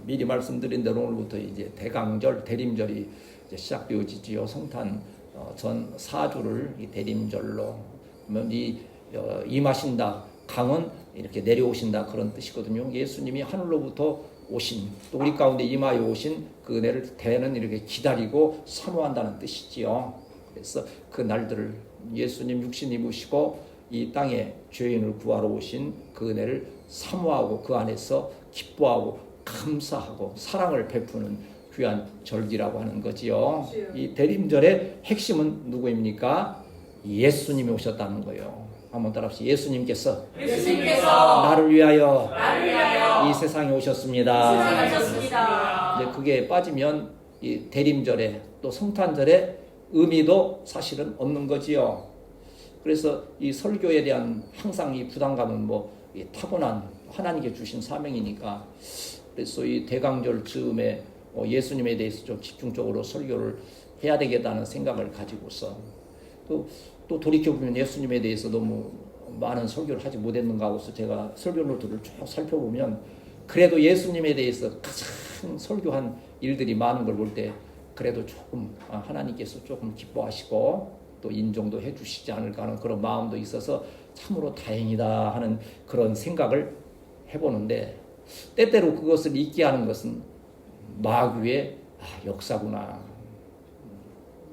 미리 말씀드린 대로 오늘부터 이제 대강절, 대림절이 이제 시작되어지지요. 성탄 전 4주를 이 대림절로 그러면 임하신다, 강은 이렇게 내려오신다 그런 뜻이거든요. 예수님이 하늘로부터 오신, 또 우리 가운데 임하여 오신 그 은혜를 대는 이렇게 기다리고 사모한다는 뜻이지요. 그래서 그 날들을 예수님 육신 입으시고 이 땅에 죄인을 구하러 오신 그 은혜를 사모하고 그 안에서 기뻐하고 감사하고 사랑을 베푸는 귀한 절기라고 하는 거지요. 이 대림절의 핵심은 누구입니까? 예수님이 오셨다는 거예요. 한번 따라합시다. 예수님께서 나를 위하여 이 세상에 오셨습니다. 이제 그게 빠지면 이 대림절에 또 성탄절의 의미도 사실은 없는 거지요. 그래서 이 설교에 대한 항상 이 부담감은 타고난 하나님께 주신 사명이니까, 그래서 이 대강절 즈음에 예수님에 대해서 좀 집중적으로 설교를 해야 되겠다는 생각을 가지고서 또 돌이켜보면 예수님에 대해서 너무 많은 설교를 하지 못했는가 하고서 제가 설교 노트를 쭉 살펴보면 그래도 예수님에 대해서 가장 설교한 일들이 많은 걸 볼 때 그래도 조금 하나님께서 조금 기뻐하시고 또 인정도 해주시지 않을까 하는 그런 마음도 있어서 참으로 다행이다 하는 그런 생각을 해보는데, 때때로 그것을 잊게 하는 것은 마귀의 역사구나.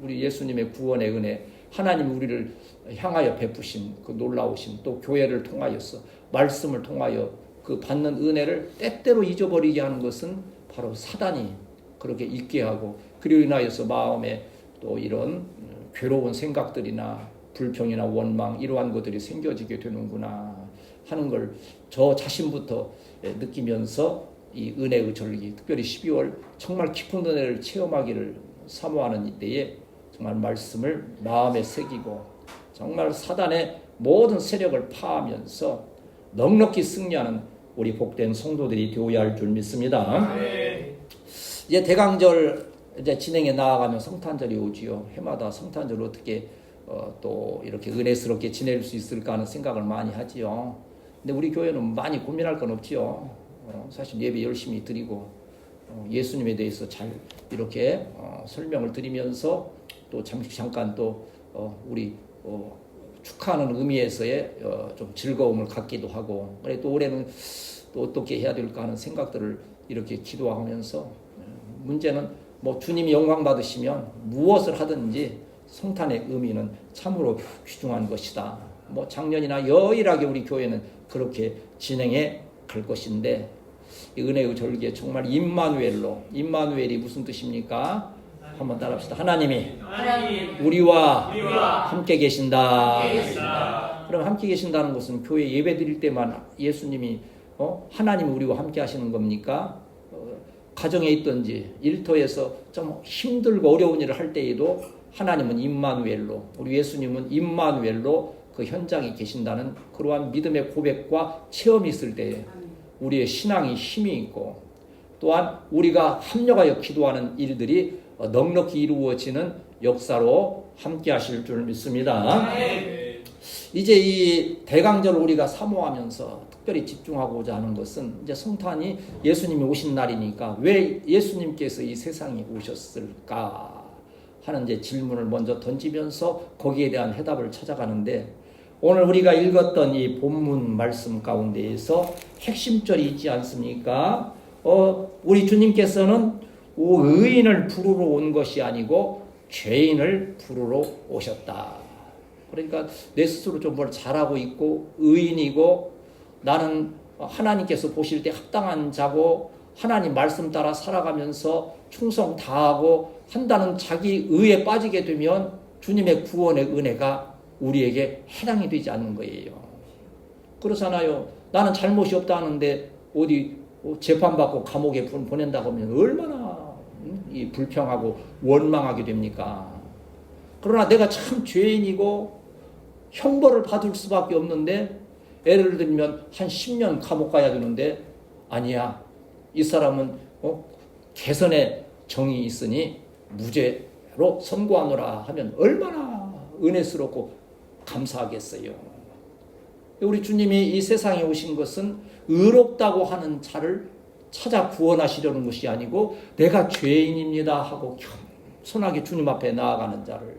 우리 예수님의 구원의 은혜, 하나님 우리를 향하여 베푸신 그 놀라우신, 또 교회를 통하여서 말씀을 통하여 그 받는 은혜를 때때로 잊어버리게 하는 것은 바로 사단이 그렇게 잊게 하고, 그리고 인하여서 마음에 또 이런 괴로운 생각들이나 불평이나 원망 이러한 것들이 생겨지게 되는구나 하는 걸 저 자신부터 느끼면서 이 은혜의 절기, 특별히 12월 정말 깊은 은혜를 체험하기를 사모하는 이때에 정말 말씀을 마음에 새기고 정말 사단의 모든 세력을 파하면서 넉넉히 승리하는 우리 복된 성도들이 되어야 할 줄 믿습니다. 이제 대강절 이제 진행해 나아가면 성탄절이 오지요. 해마다 성탄절 어떻게 또 이렇게 은혜스럽게 지낼 수 있을까 하는 생각을 많이 하지요. 근데 우리 교회는 많이 고민할 건 없지요. 사실 예배 열심히 드리고 예수님에 대해서 잘 이렇게 설명을 드리면서 또 잠깐 또 우리 축하하는 의미에서의 좀 즐거움을 갖기도 하고, 그래 또 올해는 또 어떻게 해야 될까 하는 생각들을 이렇게 기도하면서, 문제는 주님이 영광 받으시면 무엇을 하든지 성탄의 의미는 참으로 귀중한 것이다. 작년이나 여일하게 우리 교회는 그렇게 진행해 갈 것인데, 이 은혜의 절기에 정말 임마누엘이 무슨 뜻입니까? 한번 따라합시다. 하나님이 우리와 함께 계신다. 그럼 함께 계신다는 것은 교회 예배 드릴 때만 예수님이 하나님이 우리와 함께 하시는 겁니까? 가정에 있든지 일터에서 좀 힘들고 어려운 일을 할 때에도 하나님은 임마누엘로, 우리 예수님은 임마누엘로 그 현장에 계신다는 그러한 믿음의 고백과 체험이 있을 때에 우리의 신앙이 힘이 있고, 또한 우리가 합력하여 기도하는 일들이 넉넉히 이루어지는 역사로 함께 하실 줄 믿습니다. 이제 이 대강절을 우리가 사모하면서 특별히 집중하고자 하는 것은, 이제 성탄이 예수님이 오신 날이니까 왜 예수님께서 이 세상에 오셨을까 하는 이제 질문을 먼저 던지면서 거기에 대한 해답을 찾아가는데, 오늘 우리가 읽었던 이 본문 말씀 가운데에서 핵심절이 있지 않습니까? 우리 주님께서는 의인을 부르러 온 것이 아니고 죄인을 부르러 오셨다. 그러니까 내 스스로 좀 뭘 잘하고 있고 의인이고 나는 하나님께서 보실 때 합당한 자고 하나님 말씀 따라 살아가면서 충성 다하고 한다는 자기 의에 빠지게 되면 주님의 구원의 은혜가 우리에게 해당이 되지 않는 거예요. 그렇잖아요. 나는 잘못이 없다 하는데 어디 재판받고 감옥에 보낸다고 하면 얼마나 이 불평하고 원망하게 됩니까? 그러나 내가 참 죄인이고 형벌을 받을 수밖에 없는데, 예를 들면 한 10년 감옥 가야 되는데, 아니야, 이 사람은 개선의 정이 있으니 무죄로 선고하노라 하면 얼마나 은혜스럽고 감사하겠어요. 우리 주님이 이 세상에 오신 것은 의롭다고 하는 자를 찾아 구원하시려는 것이 아니고 내가 죄인입니다 하고 겸손하게 주님 앞에 나아가는 자를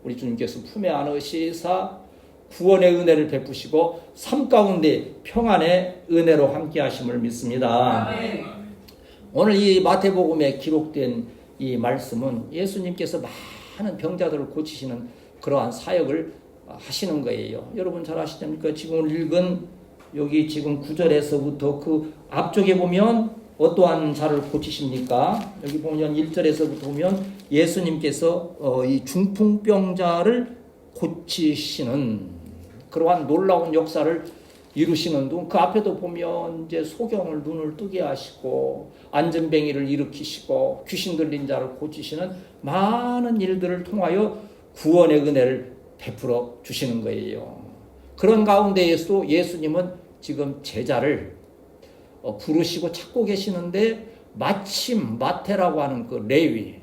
우리 주님께서 품에 안으시사 구원의 은혜를 베푸시고 삶 가운데 평안의 은혜로 함께 하심을 믿습니다. 아멘. 오늘 이 마태복음에 기록된 이 말씀은 예수님께서 많은 병자들을 고치시는 그러한 사역을 하시는 거예요. 여러분 잘 아시십니까? 지금 읽은 여기 지금 9절에서부터 그 앞쪽에 보면 어떠한 자를 고치십니까? 여기 보면 1절에서부터 보면 예수님께서 이 중풍병자를 고치시는 그러한 놀라운 역사를 이루시는 둥 그 앞에도 보면 이제 소경을 눈을 뜨게 하시고 안전뱅이를 일으키시고 귀신 들린 자를 고치시는 많은 일들을 통하여 구원의 은혜를 베풀어 주시는 거예요. 그런 가운데에서 예수님은 지금 제자를 부르시고 찾고 계시는데 마침 마태라고 하는 그 레위,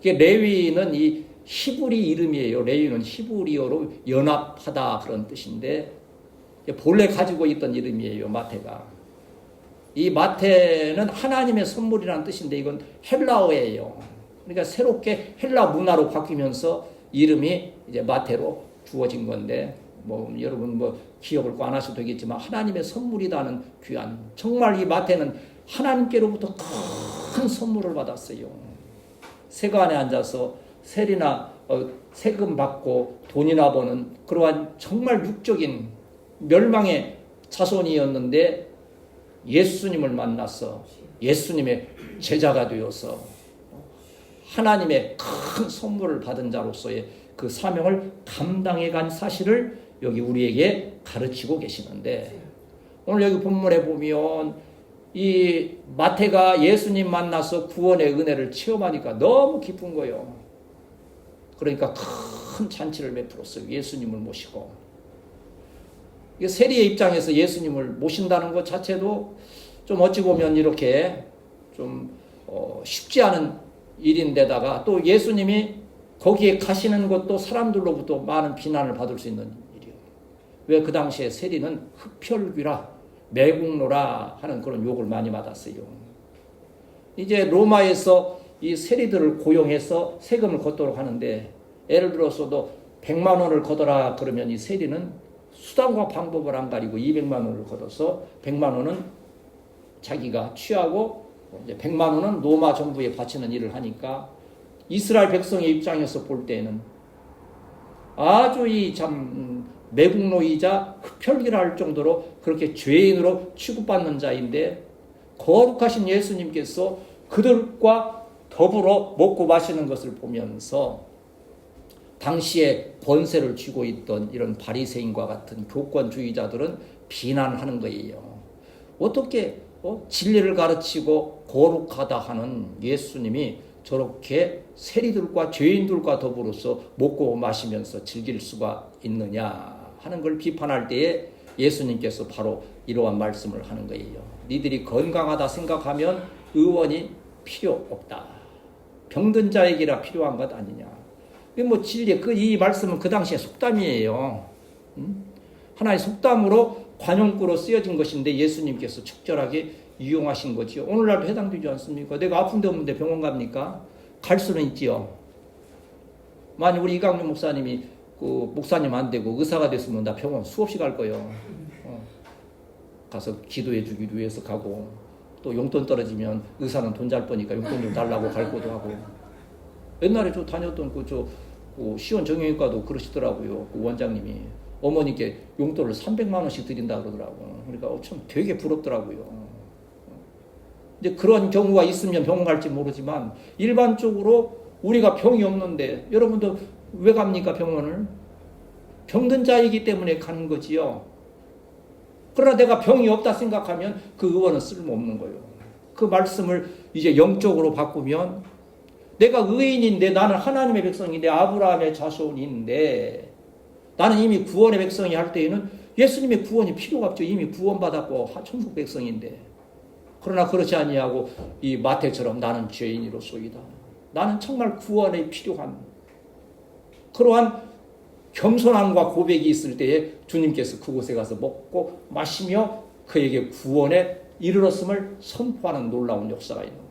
레위는 이 히브리 이름이에요. 레위는 히브리어로 연합하다 그런 뜻인데 본래 가지고 있던 이름이에요. 마태가. 이 마태는 하나님의 선물이라는 뜻인데 이건 헬라어예요. 그러니까 새롭게 헬라 문화로 바뀌면서 이름이 이제 마태로 주어진 건데 여러분 기억을 안 하셔도 되겠지만 하나님의 선물이라는 귀한 정말 이 마태는 하나님께로부터 큰 선물을 받았어요. 세관에 앉아서 세리나 세금 받고 돈이나 버는 그러한 정말 육적인 멸망의 자손이었는데 예수님을 만나서 예수님의 제자가 되어서 하나님의 큰 선물을 받은 자로서의 그 사명을 감당해 간 사실을 여기 우리에게 가르치고 계시는데 오늘 여기 본문에 보면 이 마태가 예수님 만나서 구원의 은혜를 체험하니까 너무 기쁜 거예요. 그러니까 큰 잔치를 베풀었어요. 예수님을 모시고. 세리의 입장에서 예수님을 모신다는 것 자체도 좀 어찌 보면 이렇게 좀 쉽지 않은 일인데다가 또 예수님이 거기에 가시는 것도 사람들로부터 많은 비난을 받을 수 있는 일이에요. 왜 그 당시에 세리는 흡혈귀라 매국노라 하는 그런 욕을 많이 받았어요. 이제 로마에서 이 세리들을 고용해서 세금을 걷도록 하는데 예를 들어서도 100만 원을 걷어라 그러면 이 세리는 수단과 방법을 안 가리고 200만 원을 걷어서 100만 원은 자기가 취하고 이제 100만 원은 로마 정부에 바치는 일을 하니까 이스라엘 백성의 입장에서 볼 때는 아주 이 참 매국노이자 흡혈귀라 할 정도로 그렇게 죄인으로 취급받는 자인데 거룩하신 예수님께서 그들과 더불어 먹고 마시는 것을 보면서 당시에 권세를 쥐고 있던 이런 바리새인과 같은 교권주의자들은 비난하는 거예요. 어떻게 진리를 가르치고 거룩하다 하는 예수님이 저렇게 세리들과 죄인들과 더불어서 먹고 마시면서 즐길 수가 있느냐 하는 걸 비판할 때에 예수님께서 바로 이러한 말씀을 하는 거예요. 니들이 건강하다 생각하면 의원이 필요 없다. 병든 자에게라 필요한 것 아니냐. 진리, 이 말씀은 그 당시에 속담이에요. 하나의 속담으로 관용구로 쓰여진 것인데 예수님께서 적절하게 이용하신 거지요. 오늘날도 해당되지 않습니까? 내가 아픈데 없는데 병원 갑니까? 갈 수는 있지요. 만약 우리 이강윤 목사님이 그 목사님 안 되고 의사가 됐으면 나 병원 수없이 갈 거예요. 가서 기도해 주기 위해서 가고 또 용돈 떨어지면 의사는 돈 잘 버니까 용돈 좀 달라고 갈 것도 하고 옛날에 저 다녔던 그 시원 정형외과도 그러시더라고요. 그 원장님이 어머니께 용돈을 300만 원씩 드린다 그러더라고요. 그러니까 참 되게 부럽더라고요. 이제 그런 경우가 있으면 병원 갈지 모르지만 일반적으로 우리가 병이 없는데 여러분도 왜 갑니까 병원을? 병든 자이기 때문에 가는 거지요. 그러나 내가 병이 없다 생각하면 그 의원은 쓸모없는 거예요. 그 말씀을 이제 영적으로 바꾸면 내가 의인인데 나는 하나님의 백성인데 아브라함의 자손인데 나는 이미 구원의 백성이 할 때에는 예수님의 구원이 필요가 없죠. 이미 구원받았고 천국 백성인데. 그러나 그렇지 아니하고 이 마태처럼 나는 죄인이로소이다. 나는 정말 구원이 필요한 그러한 겸손함과 고백이 있을 때에 주님께서 그곳에 가서 먹고 마시며 그에게 구원의 이르렀음을 선포하는 놀라운 역사가 있는 거예요.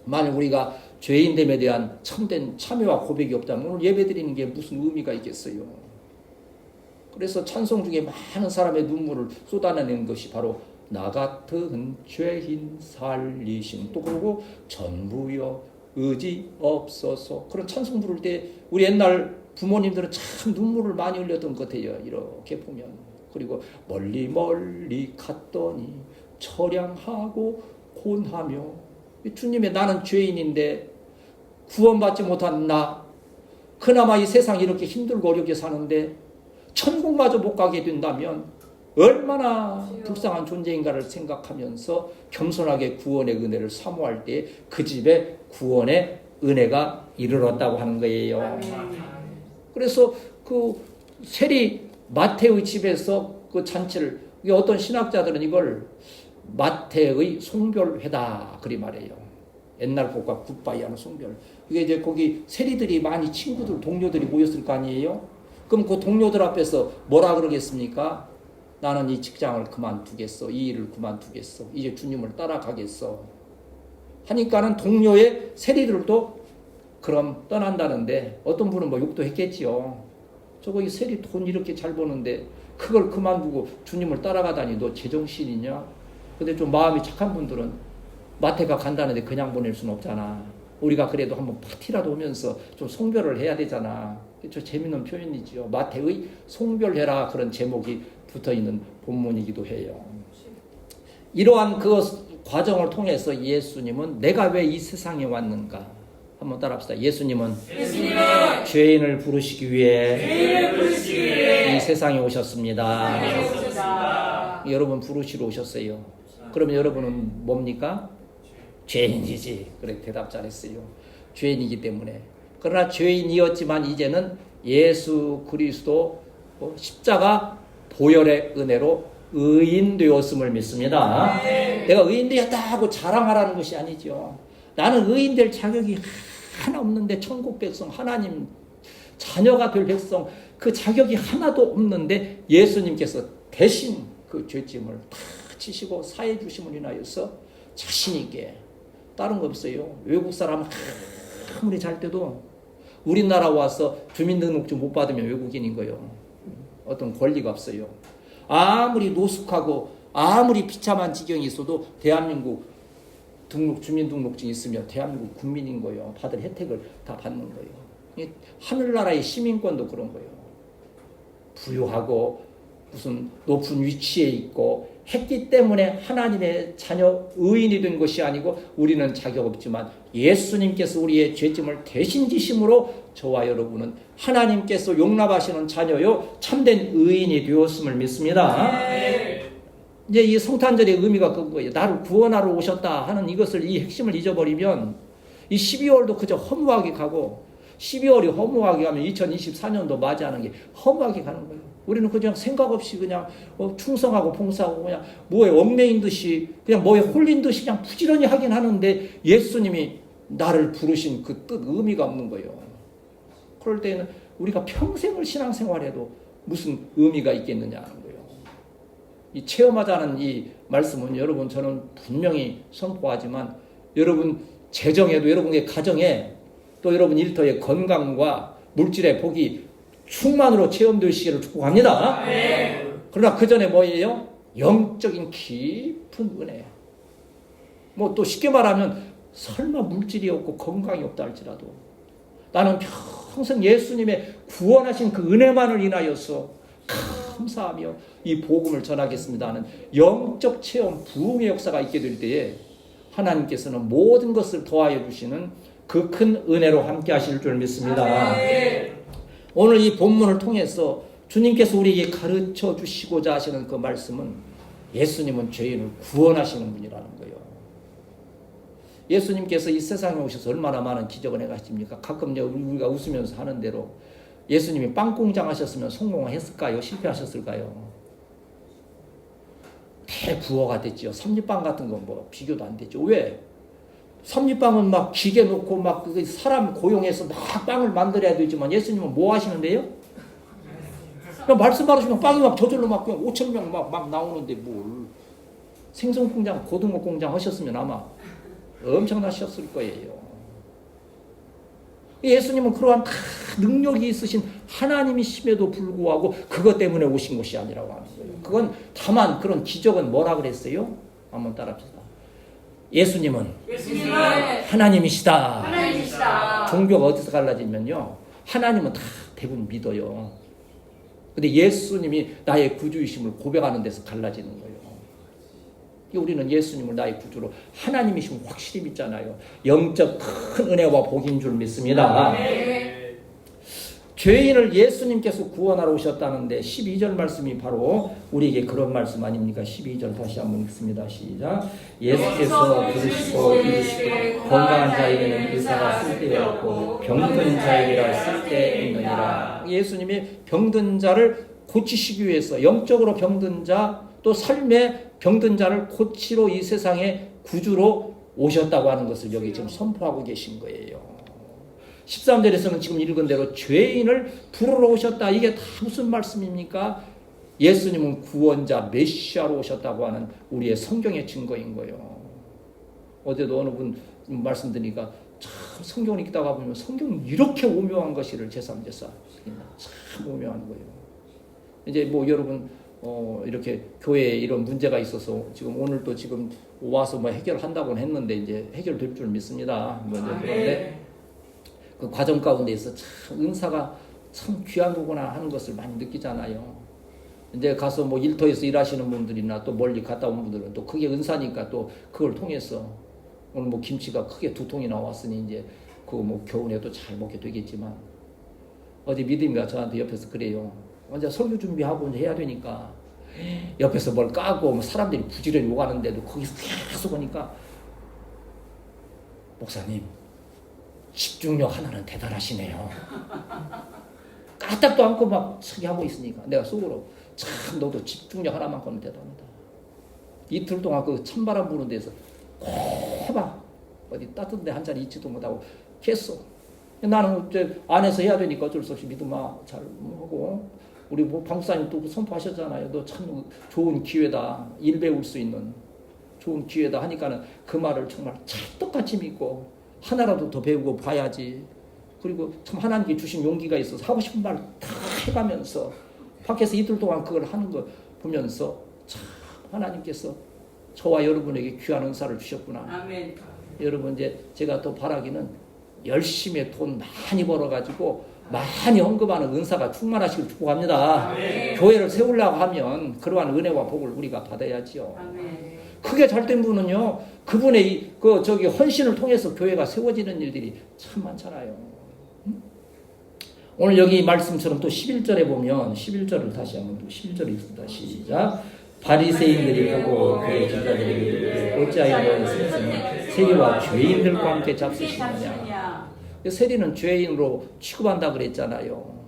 만약 우리가 죄인됨에 대한 참된 참여와 고백이 없다면 오늘 예배드리는 게 무슨 의미가 있겠어요. 그래서 찬송 중에 많은 사람의 눈물을 쏟아내는 것이 바로 나 같은 죄인 살리신, 또 그러고 전부여 의지 없어서, 그런 찬송 부를 때 우리 옛날 부모님들은 참 눈물을 많이 흘렸던 것 같아요. 이렇게 보면. 그리고 멀리 멀리 갔더니 처량하고 곤하며, 주님의 나는 죄인인데 구원받지 못한 나, 그나마 이 세상 이렇게 힘들고 어렵게 사는데 천국마저 못 가게 된다면 얼마나 불쌍한 존재인가를 생각하면서 겸손하게 구원의 은혜를 사모할 때 그 집에 구원의 은혜가 이르렀다고 하는 거예요. 그래서 그 세리 마태의 집에서 그 잔치를, 어떤 신학자들은 이걸 마태의 송별회다 그리 말해요. 옛날 것과 굿바이 하는 송별. 이게 이제 거기 세리들이 많이 친구들, 동료들이 모였을 거 아니에요? 그럼 그 동료들 앞에서 뭐라 그러겠습니까? 나는 이 직장을 그만두겠어. 이 일을 그만두겠어. 이제 주님을 따라가겠어. 하니까는 동료의 세리들도 그럼 떠난다는데, 어떤 분은 뭐 욕도 했겠지요. 저거 이 세리 돈 이렇게 잘 버는데 그걸 그만두고 주님을 따라가다니 너 제정신이냐? 근데 좀 마음이 착한 분들은 마태가 간다는데 그냥 보낼 수는 없잖아. 우리가 그래도 한번 파티라도 오면서 좀 송별을 해야 되잖아. 저 재밌는 표현이지요. 마태의 송별회라, 그런 제목이 붙어있는 본문이기도 해요. 이러한 그 과정을 통해서 예수님은 내가 왜 이 세상에 왔는가? 한번 따라합시다. 예수님은 죄인을 부르시기 위해 이 세상에 오셨습니다. 여러분 부르시러 오셨어요. 그러면 여러분은 뭡니까? 죄인이지. 그래, 대답 잘했어요. 죄인이기 때문에. 그러나 죄인이었지만 이제는 예수 그리스도 십자가 보혈의 은혜로 의인되었음을 믿습니다. 내가 의인되었다 하고 자랑하라는 것이 아니죠. 나는 의인될 자격이 하나 없는데, 천국 백성, 하나님 자녀가 될 백성, 그 자격이 하나도 없는데 예수님께서 대신 그 죄짐을 다 지시고 사해 주심을 인하여서 자신 있게, 다른 거 없어요. 외국 사람 아무리 잘 때도 우리나라 와서 주민등록증 못 받으면 외국인인 거예요. 어떤 권리가 없어요. 아무리 노숙하고 아무리 비참한 지경이 있어도 대한민국 주민등록증이 있으면 대한민국 국민인 거예요. 받을 혜택을 다 받는 거예요. 하늘나라의 시민권도 그런 거예요. 부유하고 무슨 높은 위치에 있고 했기 때문에 하나님의 자녀 의인이 된 것이 아니고, 우리는 자격 없지만 예수님께서 우리의 죄짐을 대신 지심으로 저와 여러분은 하나님께서 용납하시는 자녀요 참된 의인이 되었음을 믿습니다. 이제 이 성탄절의 의미가 그거예요. 나를 구원하러 오셨다 하는 이것을, 이 핵심을 잊어버리면 이 12월도 그저 허무하게 가고, 12월이 허무하게 가면 2024년도 맞이하는 게 허무하게 가는 거예요. 우리는 그냥 생각 없이 그냥 충성하고 봉사하고 그냥 뭐에 얽매인 듯이, 그냥 뭐에 홀린 듯이 그냥 부지런히 하긴 하는데 예수님이 나를 부르신 그 뜻, 의미가 없는 거예요. 그럴 때는 우리가 평생을 신앙생활해도 무슨 의미가 있겠느냐 하는 거예요. 이 체험하자는 이 말씀은 여러분, 저는 분명히 선포하지만 여러분 재정에도, 여러분의 가정에, 또 여러분 일터의 건강과 물질의 복이 충만으로 체험되시기를 축복합니다. 그러나 그 전에 뭐예요? 영적인 깊은 은혜. 뭐 또 쉽게 말하면 설마 물질이 없고 건강이 없다 할지라도 나는 평생 예수님의 구원하신 그 은혜만을 인하여서 감사하며 이 복음을 전하겠습니다 하는 영적 체험, 부흥의 역사가 있게 될 때에 하나님께서는 모든 것을 더하여 주시는 그 큰 은혜로 함께 하실 줄 믿습니다. 오늘 이 본문을 통해서 주님께서 우리에게 가르쳐 주시고자 하시는 그 말씀은, 예수님은 죄인을 구원하시는 분이라는 거예요. 예수님께서 이 세상에 오셔서 얼마나 많은 기적을 해가십니까? 가끔 우리가 웃으면서 하는 대로 예수님이 빵공장 하셨으면 성공했을까요? 실패하셨을까요? 대부어가 됐죠. 섭리빵 같은 건 뭐 비교도 안 되죠. 왜? 섭리빵은 막 기계 놓고 막 사람 고용해서 막 빵을 만들어야 되지만 예수님은 뭐 하시는데요? 그냥 말씀 받으시면 빵이 막 저절로 막 5,000명 막 나오는데 뭘. 생선 공장, 고등어 공장 하셨으면 아마 엄청나셨을 거예요. 예수님은 그러한 다 능력이 있으신 하나님이심에도 불구하고 그것 때문에 오신 것이 아니라고 하는 거예요. 그건 다만 그런 기적은 뭐라 그랬어요? 한번 따라합시다. 예수님은 하나님이시다. 하나님이시다. 종교가 어디서 갈라지면요, 하나님은 다 대부분 믿어요. 근데 예수님이 나의 구주이심을 고백하는 데서 갈라지는 거예요. 우리는 예수님을 나의 구주로 하나님이심을 확실히 믿잖아요. 영적 큰 은혜와 복인 줄 믿습니다. 네. 죄인을 예수님께서 구원하러 오셨다는데 12절 말씀이 바로 우리에게 그런 말씀 아닙니까? 12절 다시 한번 읽습니다. 시작. 예수께서 부르시고 이르시되 건강한 자에게는 의사가 쓸데없고 병든 자에게라 쓸데있느니라. 예수님이 병든 자를 고치시기 위해서 영적으로 병든 자, 또 삶의 병든 자를 고치러 이 세상에 구주로 오셨다고 하는 것을 여기 지금 선포하고 계신 거예요. 13절에서는 지금 읽은 대로 죄인을 부르러 오셨다. 이게 다 무슨 말씀입니까? 예수님은 구원자 메시아로 오셨다고 하는 우리의 성경의 증거인 거예요. 어제도 어느 분 말씀드리니까 참 성경을 읽다가 보면 성경이 이렇게 오묘한 것이를 제3제사 참 오묘한 거예요. 이제 뭐 여러분 이렇게 교회에 이런 문제가 있어서 지금 오늘도 지금 와서 뭐 해결한다고는 했는데 이제 해결될 줄 믿습니다. 그런데 그 과정 가운데에서 참 은사가 참 귀한 거구나 하는 것을 많이 느끼잖아요. 이제 가서 뭐 일터에서 일하시는 분들이나 또 멀리 갔다 온 분들은 또 그게 은사니까 또 그걸 통해서 오늘 뭐 김치가 크게 2통이 나왔으니 이제 그거 뭐 겨우내도 잘 먹게 되겠지만 어제 믿음이가 저한테 옆에서 그래요. 이제 설교 준비하고 이제 해야 되니까 옆에서 뭘 까고 뭐 사람들이 부지런히 오가는데도 거기서 계속 오니까 목사님 집중력 하나는 대단하시네요. 까딱도 않고 막 서기 하고 있으니까 내가 속으로 참 너도 집중력 하나만큼은 대단하다. 이틀 동안 그 찬바람 부는 데서 막 어디 따뜻한 데 한 자리 있지도 못하고 계속 나는 이제 안에서 해야 되니까 어쩔 수 없이 믿음아 잘 하고 우리 뭐 방사님 또 선포하셨잖아요. 너 참 좋은 기회다. 일 배울 수 있는 좋은 기회다 하니까는 그 말을 정말 찰떡같이 믿고 하나라도 더 배우고 봐야지. 그리고 참 하나님께 주신 용기가 있어서 하고 싶은 말 다 해가면서 밖에서 이틀 동안 그걸 하는 거 보면서 참 하나님께서 저와 여러분에게 귀한 은사를 주셨구나. 아멘. 여러분 이제 제가 또 바라기는 열심히 돈 많이 벌어가지고 많이 헌금하는 은사가 충만하시길 축복합니다. 아멘. 교회를 세우려고 하면 그러한 은혜와 복을 우리가 받아야지요. 아멘. 크게 잘된 분은요, 그분의 저기 헌신을 통해서 교회가 세워지는 일들이 참 많잖아요. 오늘 여기 말씀처럼 또 11절에 보면 11절을 다시 한번 또 11절을 읽습니다. 시작. 바리새인들이 보고 그의 제자들에게 이르되 어찌하여 너희 스승은 세리와 죄인들과 함께 잡수시느냐. 세리는 죄인으로 취급한다 그랬잖아요.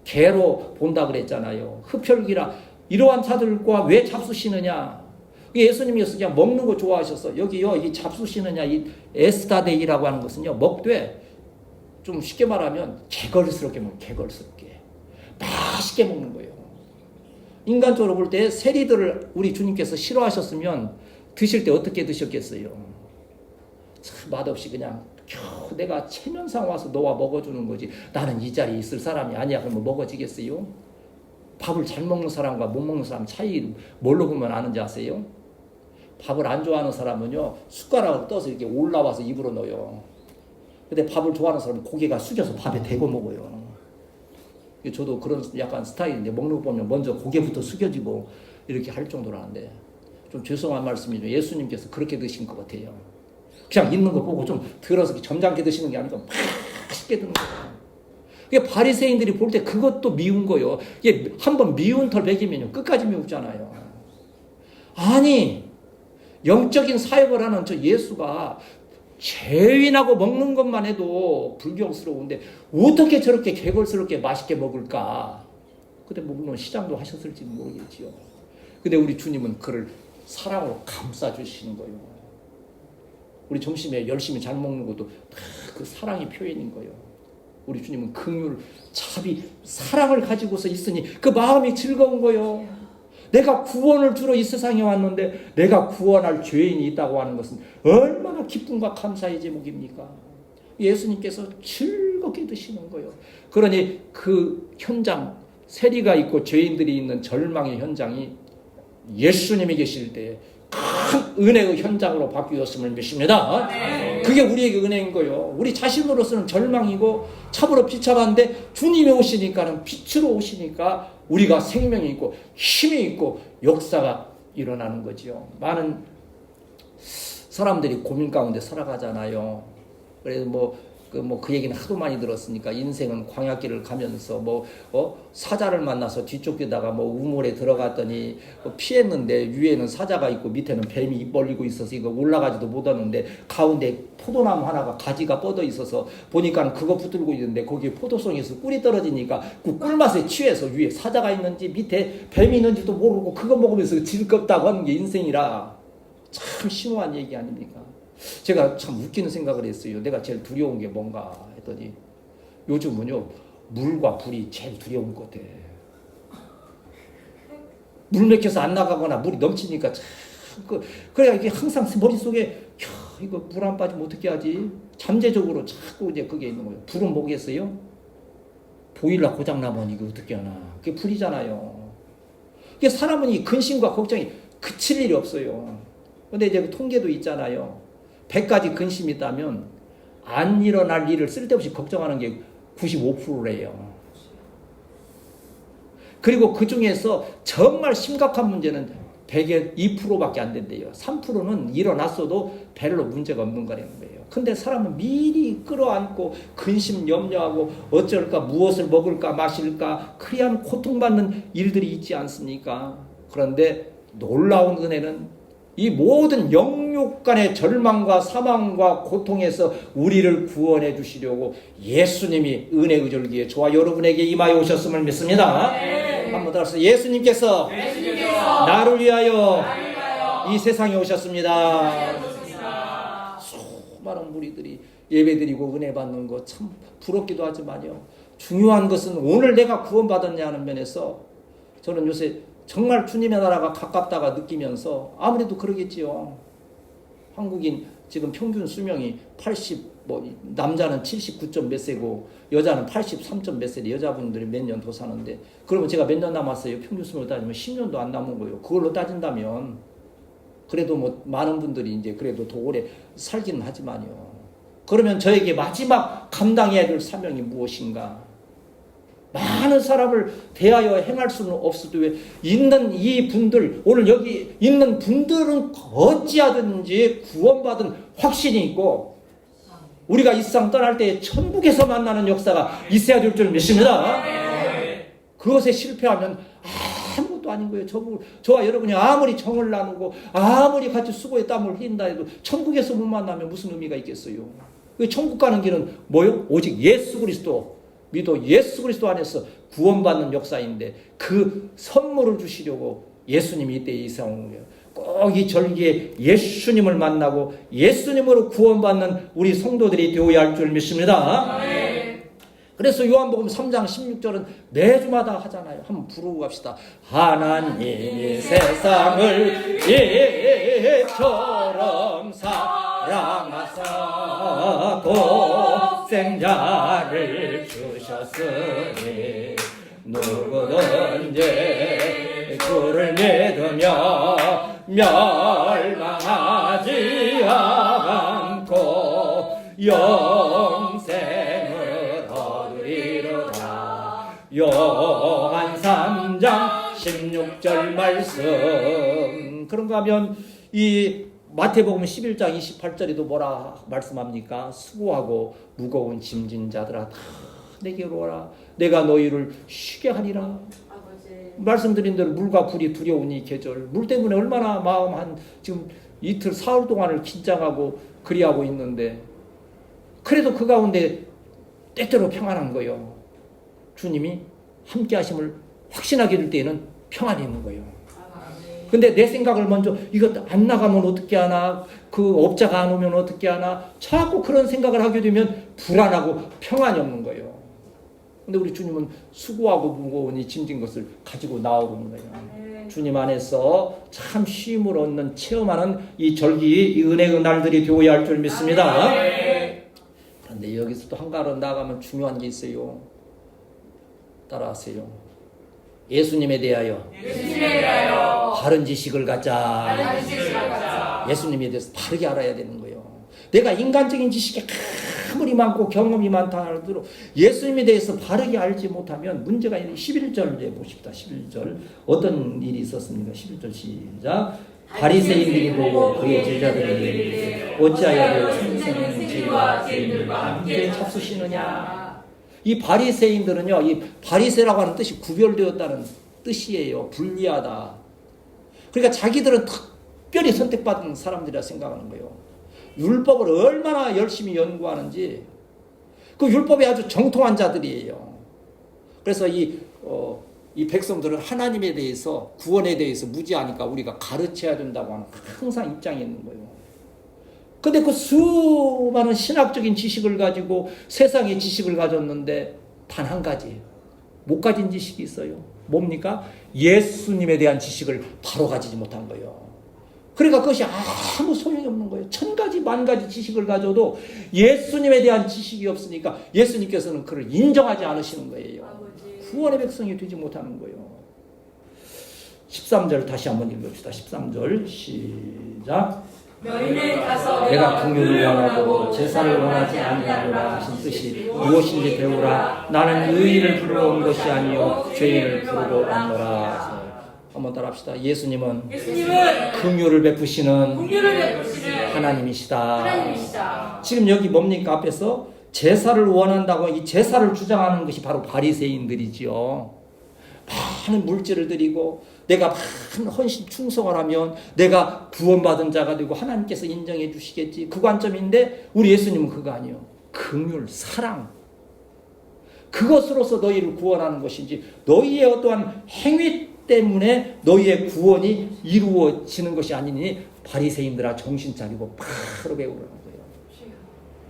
개로 본다 그랬잖아요. 흡혈귀라 이러한 자들과 왜 잡수시느냐. 예수님이 그냥 먹는 거 좋아하셔서 여기요 이 잡수시느냐 이 에스타데이라고 하는 것은요 먹되 좀 쉽게 말하면 개걸스럽게 먹는 개걸스럽게 맛있게 먹는 거예요. 인간적으로 볼 때 세리들을 우리 주님께서 싫어하셨으면 드실 때 어떻게 드셨겠어요? 참 맛없이 그냥 겨우 내가 체면상 와서 너와 먹어주는 거지 나는 이 자리에 있을 사람이 아니야. 그러면 먹어지겠어요? 밥을 잘 먹는 사람과 못 먹는 사람 차이 뭘로 보면 아는지 아세요? 밥을 안 좋아하는 사람은요 숟가락으로 떠서 이렇게 올라와서 입으로 넣어요. 근데 밥을 좋아하는 사람은 고개가 숙여서 밥에 대고 먹어요. 저도 그런 약간 스타일인데 먹는 거 보면 먼저 고개부터 숙여지고 이렇게 할 정도로 하는데 좀 죄송한 말씀이죠. 예수님께서 그렇게 드신 것 같아요. 그냥 있는 거 보고 좀 들어서 점잖게 드시는 게 아니고 맛있게 드는 거예요. 바리새인들이 볼 때 그것도 미운 거예요. 이게 한번 미운 털 먹이면요 끝까지 미우잖아요. 아니 영적인 사역을 하는 저 예수가 죄인하고 먹는 것만 해도 불경스러운데 어떻게 저렇게 개걸스럽게 맛있게 먹을까? 근데 물론 시장도 하셨을지 모르겠지요. 근데 우리 주님은 그를 사랑으로 감싸주시는 거예요. 우리 점심에 열심히 잘 먹는 것도 다 그 사랑의 표현인 거예요. 우리 주님은 긍휼, 자비, 사랑을 가지고서 있으니 그 마음이 즐거운 거예요. 내가 구원을 주러 이 세상에 왔는데 내가 구원할 죄인이 있다고 하는 것은 얼마나 기쁨과 감사의 제목입니까? 예수님께서 즐겁게 드시는 거예요. 그러니 그 현장, 세리가 있고 죄인들이 있는 절망의 현장이 예수님이 계실 때 큰 은혜의 현장으로 바뀌었음을 믿습니다. 그게 우리에게 은혜인 거예요. 우리 자신으로서는 절망이고 참으로 비참한데 주님이 오시니까는 빛으로 오시니까 우리가 생명이 있고 힘이 있고 역사가 일어나는 거지요. 많은 사람들이 고민 가운데 살아가잖아요. 그래서 그 얘기는 하도 많이 들었으니까 인생은 광야길을 가면서 사자를 만나서 뒤쫓기다가 우물에 들어갔더니 피했는데 위에는 사자가 있고 밑에는 뱀이 입 벌리고 있어서 이거 올라가지도 못하는데 가운데 포도나무 하나가 가지가 뻗어 있어서 보니까 그거 붙들고 있는데 거기에 포도송에서 꿀이 떨어지니까 그 꿀맛에 취해서 위에 사자가 있는지 밑에 뱀이 있는지도 모르고 그거 먹으면서 즐겁다고 하는 게 인생이라 참 심오한 얘기 아닙니까? 제가 참 웃기는 생각을 했어요. 내가 제일 두려운 게 뭔가 했더니 요즘은요 물과 불이 제일 두려운 것 같아. 물 맥혀서 안 나가거나 물이 넘치니까 참 그래야 이게 항상 머릿속에 이거 물 안 빠지면 어떻게 하지? 잠재적으로 자꾸 이제 그게 있는 거예요. 불은 뭐겠어요? 보일러 고장 나면 이거 어떻게 하나? 그게 불이잖아요. 이게 사람은 이 근심과 걱정이 그칠 일이 없어요. 근데 이제 통계도 있잖아요. 100가지 근심이 있다면 안 일어날 일을 쓸데없이 걱정하는 게 95%래요. 그리고 그 중에서 정말 심각한 문제는 100에 2%밖에 안 된대요. 3%는 일어났어도 별로 문제가 없는 거라는 거예요. 근데 사람은 미리 끌어안고 근심 염려하고 어쩔까 무엇을 먹을까 마실까 그리한 고통받는 일들이 있지 않습니까? 그런데 놀라운 은혜는 이 모든 영육 간의 절망과 사망과 고통에서 우리를 구원해 주시려고 예수님이 은혜의 절기에 저와 여러분에게 임하여 오셨음을 믿습니다. 한번 더 해서 예수님께서 나를 위하여 이 세상에 오셨습니다. 수많은 무리들이 예배드리고 은혜 받는 거 참 부럽기도 하지만요. 중요한 것은 오늘 내가 구원받았냐는 면에서 저는 요새 정말 주님의 나라가 가깝다가 느끼면서 아무래도 그러겠지요. 한국인 지금 평균 수명이 80, 남자는 79점 몇 세고 여자는 83점 몇 세인데 여자분들이 몇 년 더 사는데 그러면 제가 몇 년 남았어요? 평균 수명을 따지면 10년도 안 남은 거예요. 그걸로 따진다면 그래도 많은 분들이 이제 그래도 더 오래 살기는 하지만요. 그러면 저에게 마지막 감당해야 될 사명이 무엇인가? 많은 사람을 대하여 행할 수는 없어도 왜 있는 이 분들 오늘 여기 있는 분들은 어찌하든지 구원받은 확신이 있고 우리가 이 세상 떠날 때 천국에서 만나는 역사가 있어야 될 줄 믿습니다. 그것에 실패하면 아무것도 아닌 거예요. 저와 여러분이 아무리 정을 나누고 아무리 같이 수고에 땀을 흘린다 해도 천국에서 못 만나면 무슨 의미가 있겠어요. 천국 가는 길은 뭐요? 오직 예수 그리스도 믿어 예수 그리스도 안에서 구원받는 역사인데 그 선물을 주시려고 예수님이 이때 이 세상에 온 거예요. 꼭 이 절기에 예수님을 만나고 예수님으로 구원받는 우리 성도들이 되어야 할 줄 믿습니다. 그래서 요한복음 3장 16절은 매주마다 하잖아요. 한번 부르고 갑시다. 하나님이 세상을 이처럼 사랑하사 독생자를 주셨으니 누구든지 그를 믿으며 멸망하지 않고 영생을 얻으리로다. 요한 3장 16절 말씀. 그런가 하면 이 마태복음 11장 28절에도 뭐라 말씀합니까? 수고하고 무거운 짐진 자들아 다 내게로 오라. 내가 너희를 쉬게 하리라. 말씀드린 대로 물과 불이 두려운 이 계절, 물 때문에 얼마나 마음 지금 이틀 사흘 동안을 긴장하고 그리하고 있는데 그래도 그 가운데 때때로 평안한 거예요. 주님이 함께 하심을 확신하게 될 때에는 평안이 있는 거예요. 근데 내 생각을 먼저 이거 안 나가면 어떻게 하나, 그 업자가 안 오면 어떻게 하나, 자꾸 그런 생각을 하게 되면 불안하고 평안이 없는 거예요. 근데 우리 주님은 수고하고 무거운 이 짐진 것을 가지고 나오는 거예요. 주님 안에서 참 쉼을 얻는 체험하는 이 절기, 이 은혜의 날들이 되어야 할 줄 믿습니다. 그런데 여기서 또 한 걸음 나가면 중요한 게 있어요. 따라하세요. 예수님에 대하여 바른 지식을 갖자. 예수님에 대해서 바르게 알아야 되는 거예요. 내가 인간적인 지식이 아무리 많고 경험이 많다 하더라도 예수님에 대해서 바르게 알지 못하면 문제가 있는 11절 이제 봅시다. 11절 어떤 일이 있었습니까? 11절 시작. 바리새인들이 보고 그의 제자들에게 어찌하여 선생은 죄와 죄인들과 함께 잡수시느냐. 이 바리새인들은요, 이 바리새라고 하는 뜻이 구별되었다는 뜻이에요. 분리하다. 그러니까 자기들은 특별히 선택받은 사람들이라 생각하는 거예요. 율법을 얼마나 열심히 연구하는지 그 율법에 아주 정통한 자들이에요. 그래서 이 백성들은 하나님에 대해서 구원에 대해서 무지하니까 우리가 가르쳐야 된다고 하는 항상 입장에 있는 거예요. 근데 그 수많은 신학적인 지식을 가지고 세상의 지식을 가졌는데 단 한 가지 못 가진 지식이 있어요. 뭡니까? 예수님에 대한 지식을 바로 가지지 못한 거예요. 그러니까 그것이 아무 소용이 없는 거예요. 1000가지 만가지 지식을 가져도 예수님에 대한 지식이 없으니까 예수님께서는 그를 인정하지 않으시는 거예요. 구원의 백성이 되지 못하는 거예요. 13절 다시 한번 읽읍시다. 13절 시작. 너희는 가서 내가 긍휼을 원하고 제사를 원하지 아니하노라 하신 뜻이 무엇인지 배우라. 나는 의인을 부르러 온 것이 아니요 죄인을 부르러 왔노라. 한번 따라합시다. 예수님은 긍휼을 베푸시는 하나님이시다. 지금 여기 뭡니까? 앞에서 제사를 원한다고 이 제사를 주장하는 것이 바로 바리새인들이지요. 많은 물질을 드리고 내가 많은 헌신 충성을 하면 내가 구원받은 자가 되고 하나님께서 인정해 주시겠지. 그 관점인데 우리 예수님은 그거 아니에요. 긍휼, 사랑. 그것으로서 너희를 구원하는 것이지 너희의 어떠한 행위 때문에 너희의 구원이 이루어지는 것이 아니니 바리새인들아 정신 차리고 바로 배우라는 거예요.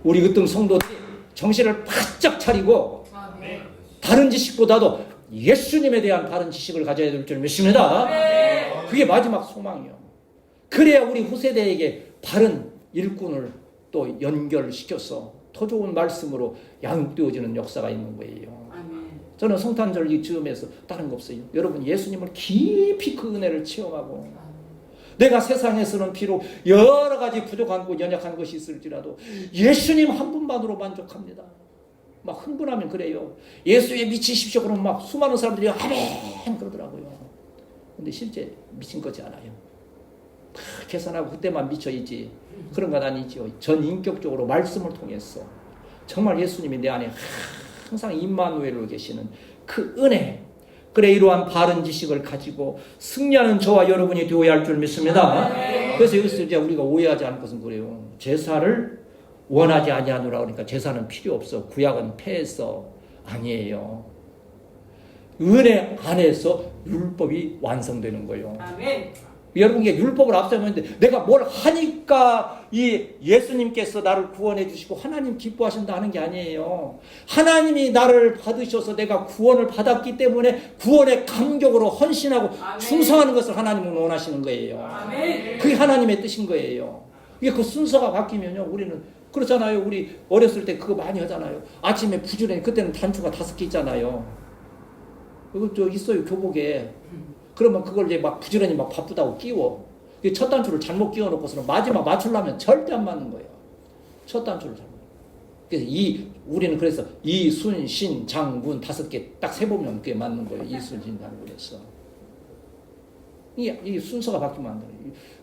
우리 으뜸 성도들이 정신을 바짝 차리고 다른 지식보다도 예수님에 대한 바른 지식을 가져야 될 줄 믿습니다. 그게 마지막 소망이요. 그래야 우리 후세대에게 바른 일꾼을 또 연결시켜서 더 좋은 말씀으로 양육되어지는 역사가 있는 거예요. 저는 성탄절기 즈음에서 다른 거 없어요. 여러분 예수님을 깊이 그 은혜를 체험하고 내가 세상에서는 비록 여러 가지 부족한 것 연약한 것이 있을지라도 예수님 한 분만으로 만족합니다. 막 흥분하면 그래요. 예수에 미치십시오. 그러면 막 수많은 사람들이 아멘 그러더라고요. 근데 실제 미친 거지 않아요. 다 계산하고 그때만 미쳐있지. 그런 건 아니죠. 전 인격적으로 말씀을 통해서 정말 예수님이 내 안에 항상 임마누엘로 계시는 그 은혜. 그래 이러한 바른 지식을 가지고 승리하는 저와 여러분이 되어야 할 줄 믿습니다. 그래서 여기서 이제 우리가 오해하지 않을 것은 그래요. 제사를 원하지 아니하노라 그러니까 제사는 필요 없어. 구약은 폐했어. 아니에요. 은혜 안에서 율법이 완성되는 거예요. 아멘. 여러분 이게 율법을 앞세우는데 내가 뭘 하니까 이 예수님께서 나를 구원해 주시고 하나님 기뻐하신다 하는 게 아니에요. 하나님이 나를 받으셔서 내가 구원을 받았기 때문에 구원의 감격으로 헌신하고 충성하는 것을 하나님은 원하시는 거예요. 아멘. 그게 하나님의 뜻인 거예요. 이게 그 순서가 바뀌면요 우리는 그렇잖아요. 우리 어렸을 때 그거 많이 하잖아요. 아침에 부지런히 그때는 단추가 5개 있잖아요. 그거 저 있어요 교복에. 그러면 그걸 이제 막 부지런히 막 바쁘다고 끼워. 첫 단추를 잘못 끼워놓고서는 마지막 맞추려면 절대 안 맞는 거예요. 첫 단추를 잘못. 그래서 우리는 그래서 이순, 신, 장, 문 5개 딱 세보면 그게 맞는 거예요. 이순, 신, 장, 문에서. 이 순서가 바뀌면 안 돼요.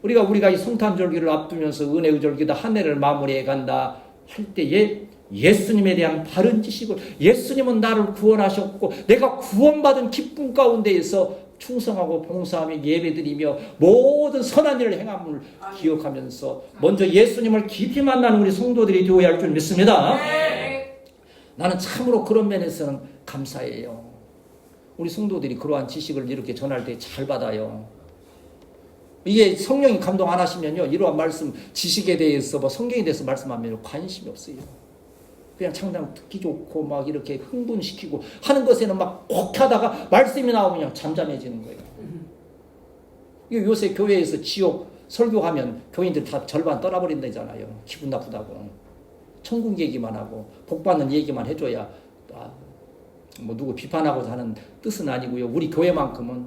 우리가 이 성탄절기를 앞두면서 은혜의 절기다 한 해를 마무리해 간다 할 때에 예수님에 대한 바른 지식을 예수님은 나를 구원하셨고 내가 구원받은 기쁨 가운데에서 충성하고 봉사하며 예배드리며 모든 선한 일을 행함을 기억하면서 먼저 예수님을 깊이 만나는 우리 성도들이 되어야 할 줄 믿습니다. 나는 참으로 그런 면에서는 감사해요. 우리 성도들이 그러한 지식을 이렇게 전할 때 잘 받아요. 이게 성령이 감동 안 하시면요 이러한 말씀 지식에 대해서 뭐 성경에 대해서 말씀하면 관심이 없어요. 그냥 창당 듣기 좋고 막 이렇게 흥분시키고 하는 것에는 막 혹하다가 말씀이 나오면 그냥 잠잠해지는 거예요. 요새 교회에서 지옥 설교하면 교인들 다 절반 떠나버린다잖아요. 기분 나쁘다고. 천국 얘기만 하고 복 받는 얘기만 해줘야 뭐 누구 비판하고 하는 뜻은 아니고요. 우리 교회만큼은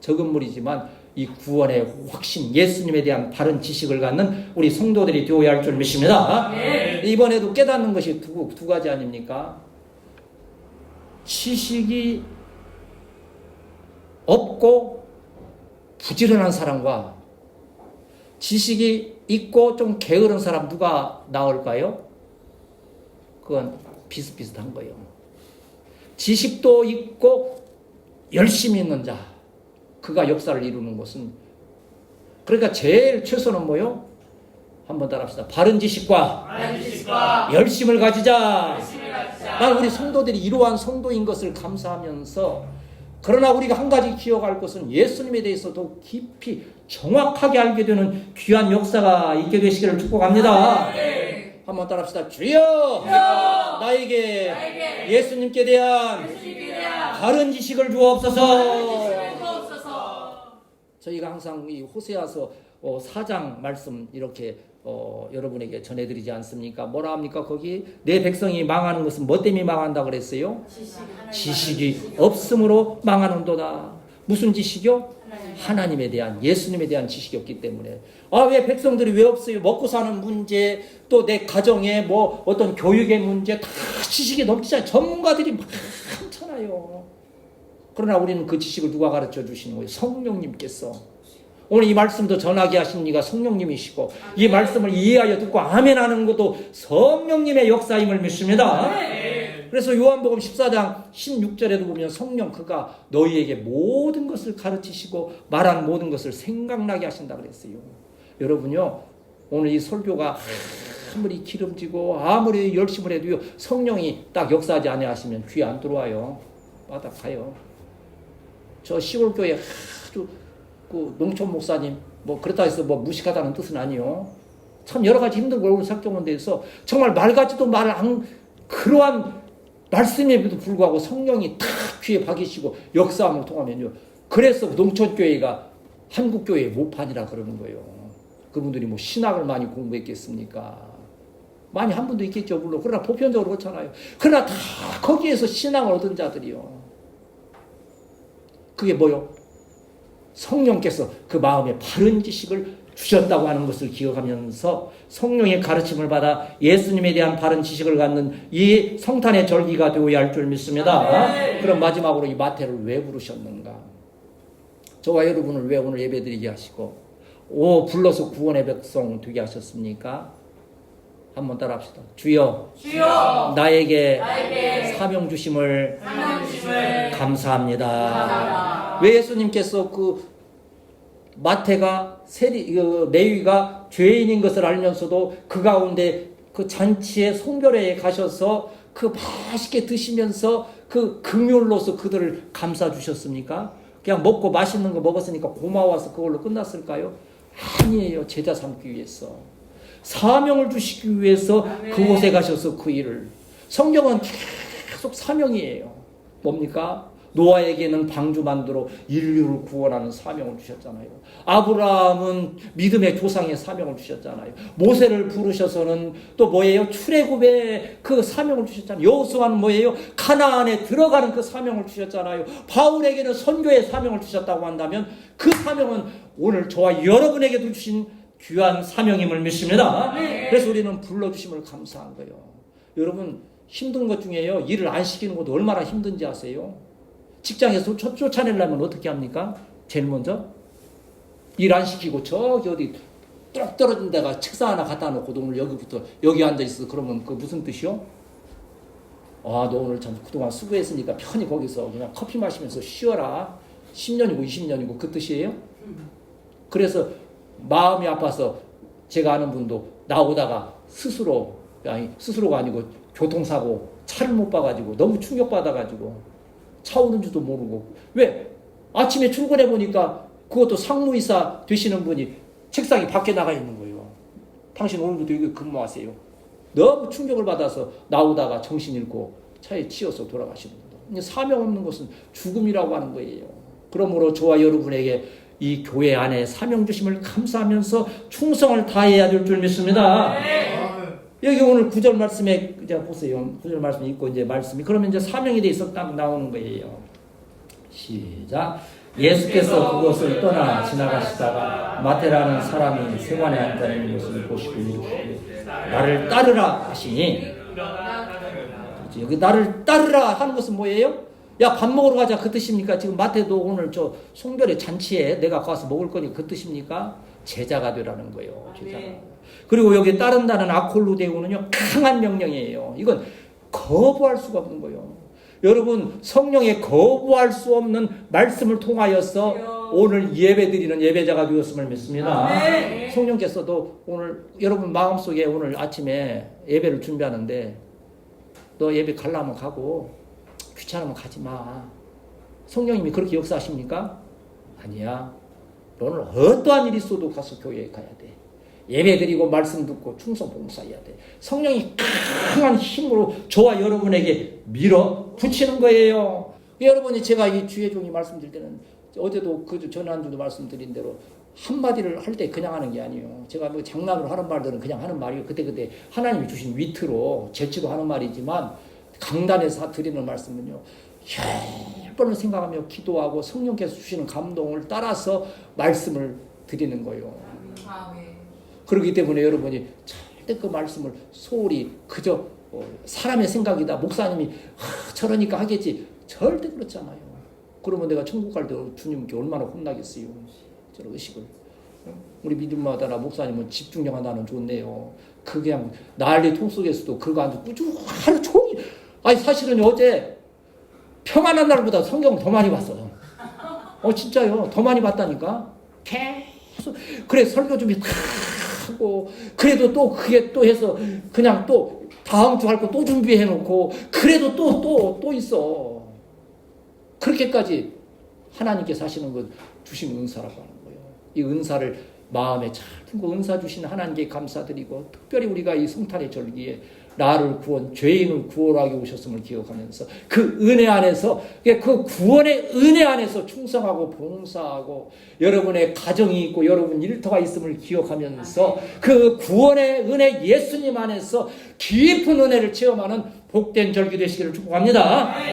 적은 무리지만 이 구원의 확신, 예수님에 대한 바른 지식을 갖는 우리 성도들이 되어야 할 줄 믿습니다. 네. 이번에도 깨닫는 것이 두 가지 아닙니까? 지식이 없고 부지런한 사람과 지식이 있고 좀 게으른 사람 누가 나을까요? 그건 비슷비슷한 거예요. 지식도 있고 열심히 있는 자, 그가 역사를 이루는 것은, 그러니까 제일 최소는 뭐요? 한번 따라합시다. 바른 지식과 열심을 가지자. 난 우리 성도들이 이러한 성도인 것을 감사하면서, 그러나 우리가 한 가지 기억할 것은 예수님에 대해서 더 깊이 정확하게 알게 되는 귀한 역사가 있게 되시기를 축복합니다. 한번 따라합시다. 주여, 나에게 예수님께 대한 바른 지식을 주옵소서. 저희가 항상 이 호세아서 4장 말씀 이렇게 여러분에게 전해드리지 않습니까? 뭐라 합니까? 거기 내 백성이 망하는 것은 뭐 때문에 망한다 그랬어요? 지식이 없음으로 망하는도다. 무슨 지식이요? 하나님에 대한, 예수님에 대한 지식이 없기 때문에. 왜 백성들이 왜 없어요? 먹고 사는 문제, 또 내 가정의 뭐 어떤 교육의 문제, 다 지식이 넘치잖아요. 전문가들이 많잖아요. 그러나 우리는 그 지식을 누가 가르쳐 주시는 거예요? 성령님께서. 오늘 이 말씀도 전하게 하신 이가 성령님이시고, 이 말씀을 이해하여 듣고 아멘 하는 것도 성령님의 역사임을 믿습니다. 그래서 요한복음 14장 16절에도 보면 성령, 그가 너희에게 모든 것을 가르치시고 말한 모든 것을 생각나게 하신다 그랬어요. 여러분요, 오늘 이 설교가 아무리 기름지고 아무리 열심을 해도요, 성령이 딱 역사하지 않아 하시면 귀에 안 들어와요. 바닥가요. 저 시골교회 아주 그 농촌 목사님 뭐 그렇다 해서 뭐 무식하다는 뜻은 아니요. 참 여러 가지 힘든 걸 삭정한 데서 정말 말 같지도 말 안 그러한 말씀에도 불구하고 성령이 탁 귀에 박이시고 역사함을 통하면요. 그래서 농촌교회가 한국교회의 모판이라 그러는 거예요. 그분들이 뭐 신학을 많이 공부했겠습니까? 많이 한 분도 있겠죠, 물론. 그러나 보편적으로 그렇잖아요. 그러나 다 거기에서 신앙을 얻은 자들이요. 그게 뭐요? 성령께서 그 마음에 바른 지식을 주셨다고 하는 것을 기억하면서 성령의 가르침을 받아 예수님에 대한 바른 지식을 갖는 이 성탄의 절기가 되어야 할 줄 믿습니다. 그럼 마지막으로 이 마태를 왜 부르셨는가? 저와 여러분을 왜 오늘 예배드리게 하시고 불러서 구원의 백성 되게 하셨습니까? 한번 따라합시다. 주여, 나에게 사명 주심을 감사합니다. 왜 예수님께서 마태가 레위가 죄인인 것을 알면서도 그 가운데 그 잔치의 송별회에 가셔서 그 맛있게 드시면서 그 긍휼로서 그들을 감싸 주셨습니까? 그냥 먹고 맛있는 거 먹었으니까 고마워서 그걸로 끝났을까요? 아니에요. 제자 삼기 위해서, 사명을 주시기 위해서 그곳에 가셔서 그 일을. 성경은 계속 사명이에요. 뭡니까? 노아에게는 방주 만들어 인류를 구원하는 사명을 주셨잖아요. 아브라함은 믿음의 조상의 사명을 주셨잖아요. 모세를 부르셔서는 또 뭐예요? 출애굽의 그 사명을 주셨잖아요. 여호수아는 뭐예요? 가나안에 들어가는 그 사명을 주셨잖아요. 바울에게는 선교의 사명을 주셨다고 한다면 그 사명은 오늘 저와 여러분에게도 주신 귀한 사명임을 믿습니다. 그래서 우리는 불러주심을 감사한 거예요. 여러분, 힘든 것 중에요, 일을 안 시키는 것도 얼마나 힘든지 아세요? 직장에서 쫓아내려면 어떻게 합니까? 제일 먼저 일 안 시키고 저기 어디 뚝 떨어진 데가 책상 하나 갖다 놓고 오늘 여기부터 여기 앉아있어. 그러면 그 무슨 뜻이요? 너 오늘 참 그동안 수고했으니까 편히 거기서 그냥 커피 마시면서 쉬어라. 10년이고 20년이고 그 뜻이에요? 그래서 마음이 아파서 제가 아는 분도 나오다가 스스로가 아니고 교통사고 차를 못 봐가지고 너무 충격받아가지고 차 오는 줄도 모르고. 왜? 아침에 출근해 보니까 그것도 상무이사 되시는 분이 책상이 밖에 나가 있는 거예요. 당신 오늘부터 여기 근무하세요. 너무 충격을 받아서 나오다가 정신 잃고 차에 치여서 돌아가시는 거다. 사명 없는 것은 죽음이라고 하는 거예요. 그러므로 저와 여러분에게 이 교회 안에 사명 주심을 감사하면서 충성을 다해야 될 줄 믿습니다. 여기 오늘 9절 말씀에 제가 보세요. 9절 말씀 읽고 이제 말씀이 그러면 이제 사명에 대해서 딱 나오는 거예요. 시작. 예수께서 그것을 떠나 지나가시다가 마태라는 사람이 세관에 앉아 있는 것을 보시고 이르시되 나를 따르라 하시니, 여기 나를 따르라 하는 것은 뭐예요? 야, 밥 먹으러 가자 그 뜻입니까? 지금 마태도 오늘 저 송별의 잔치에 내가 가서 먹을 거니 그 뜻입니까? 제자가 되라는 거예요. 제자가. 그리고 여기 따른다는 아콜루데오는요, 강한 명령이에요. 이건 거부할 수가 없는 거예요. 여러분, 성령의 거부할 수 없는 말씀을 통하여서 오늘 예배 드리는 예배자가 되었음을 믿습니다. 성령께서도 오늘 여러분 마음속에 오늘 아침에 예배를 준비하는데 너 예배 가려면 가고 귀찮으면 가지 마. 성령님이 그렇게 역사하십니까? 아니야. 너는 어떠한 일이 있어도 가서 교회에 가야 돼. 예배 드리고 말씀 듣고 충성 봉사해야 돼. 성령이 강한 힘으로 저와 여러분에게 밀어붙이는 거예요. 여러분이 제가 이 주의 종이 말씀드릴 때는 어제도 그 전한주도 말씀드린 대로 한마디를 할 때 그냥 하는 게 아니에요. 제가 뭐 장난으로 하는 말들은 그냥 하는 말이에요. 그때 하나님이 주신 위트로 재치로 하는 말이지만 강단에서 드리는 말씀은요, 열 번을 생각하며 기도하고 성령께서 주시는 감동을 따라서 말씀을 드리는 거예요. 그렇기 때문에 여러분이 절대 그 말씀을 소홀히 그저 사람의 생각이다, 목사님이 저러니까 하겠지, 절대 그렇지 않아요. 그러면 내가 천국 갈 때 주님께 얼마나 혼나겠어요. 저런 의식을. 우리 믿음마다나 목사님은 집중력 하나는 좋네요. 그 그냥 난리 통 속에서도 그거 아주 꾸준히 하루 종일. 아니 사실은 어제 평안한 날보다 성경을 더 많이 봤어요. 진짜요. 더 많이 봤다니까. 계속. 그래 설교 준비 다 하고 그래도 또 그게 또 해서 그냥 또 다음 주 할 거 또 준비해 놓고 그래도 또 있어. 그렇게까지 하나님께서 하시는 것 주신 은사라고 하는 거예요. 이 은사를 마음에 잘 품고 은사 주신 하나님께 감사드리고 특별히 우리가 이 성탄의 절기에 나를 죄인을 구원하게 오셨음을 기억하면서 그 은혜 안에서, 그 구원의 은혜 안에서 충성하고 봉사하고 여러분의 가정이 있고 여러분 일터가 있음을 기억하면서 그 구원의 은혜 예수님 안에서 깊은 은혜를 체험하는 복된 절기 되시기를 축복합니다.